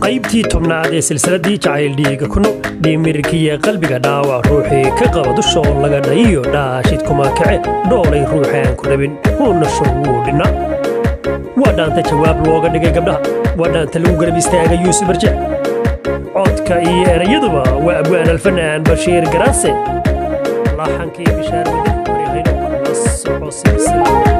qaybtii tobnaad ee silsiladii jacayl dhiiga ku nool dhimirkiya qalbiga dhaawac ruuxii ka qaba dusha oo laga dhayiyo dhaashid kuma kace dhoolay ruuxaan ku rabin uuna showuu dhinna waa dhaanta jawaab looga dhigay gabdhaha waa dhaanta lagu garab istaagay yuusuf barje codka iyo erayaduba waa abwaan alfanaan bashiir garaase laxankii bishaar wadin marihayno la soco silsilada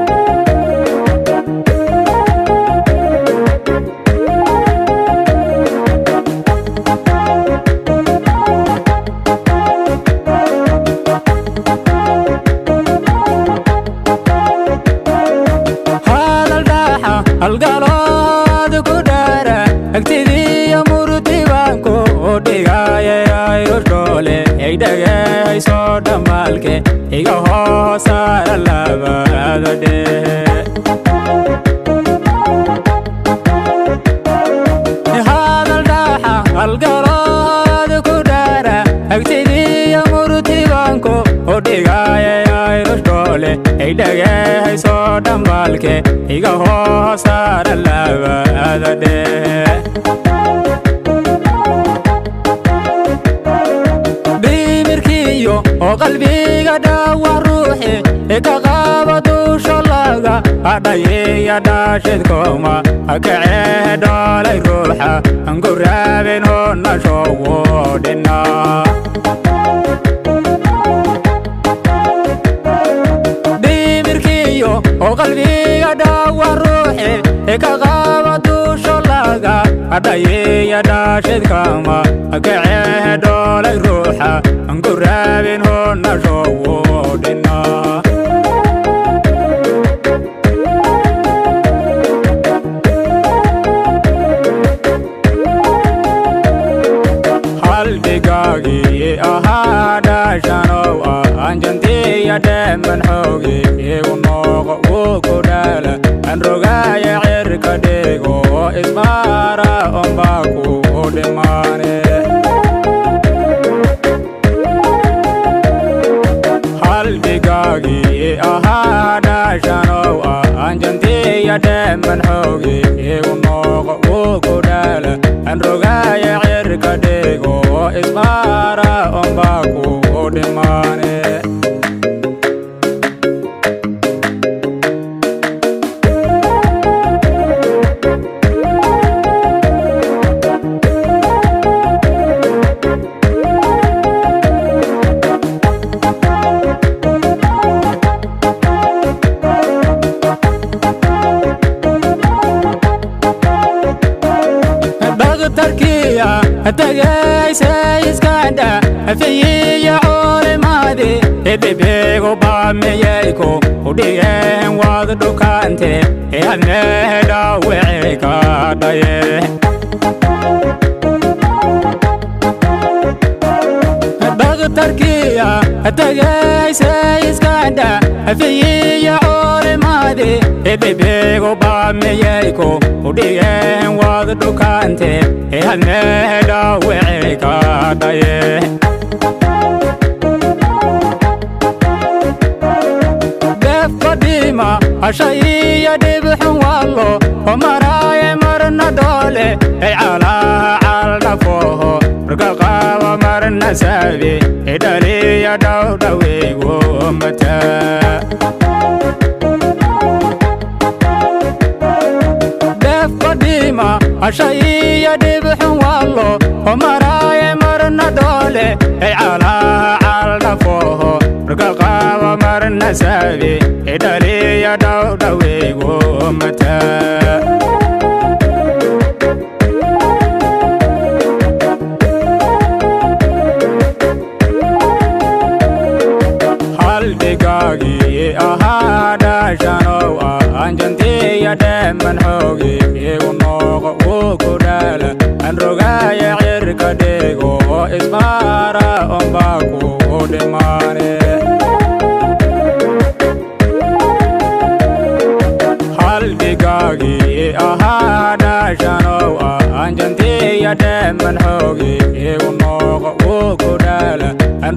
القلاد كدارة اكتدي يا مرتي بانكو ودقايا يرشولي ايداقا يسود مالكي ايقا هو سار اللابا دي هذا الراحة القلاد كدارة اكتدي يا مرتي بانكو ودقايا يرشولي ايداقا يسود مالكي iga hoo saara labaada dhee dhimirkiyo oo qalbiga dhaawac ruuxi ka qaba dusha laga adhayeya dhaashidkooma kacee dhoolay ruuxa anku raabin hoona shoowo dhinna dhimirkiyo oo qalbiga dhaawac ruuxi ka qaba dusha laga adhayeya dhaashidkama kacee dhoolay ruuxa anku raabin hoona shoowo dhinna halbigaagii ahaa dhaashanow anjantiya dheeman xoogi igu nooqo wuu ku dhaala an rogaaya cirka dhigo ismaara ombaa ku dhimaane halbigaagii ahaa dhaashanow anjantiya dheeman xoogi igu nooqo wuu ku dhaala an rogaaya cirka dhigo ismaara ombaa ku dhimaane تركيا تجاي سيسكندا في عول مادي بيبيغو باميكو وديان واد دوكانتي يا نهدا ويكا داي تركيا تجاي سيسكندا في عول مادي بيبيغو باميكو وديان واد دوكانتي يا نهدا ويكا داي قديمة عشاي دبح والله ومراي مرنا دولي اي على فوه رقاقا ومرنا سابي اداري يا دودوي ومتا دف قديمة عشاي دبح والله ومراي مرنا دولي اي على فوه رقاقا ومرنا سابي اداري يا دودوي ومتا halbigaagii ahaa dhaashanow anjantiya dheeman xoogi igu nooqo wuu ku dhaala an rogaaya cirka dhigo ismaara ombaa ku dhimaane halbigaagii ahaa dhaashanow anjantiya dheeman xoogi igu nooqo wuu ku dhaala an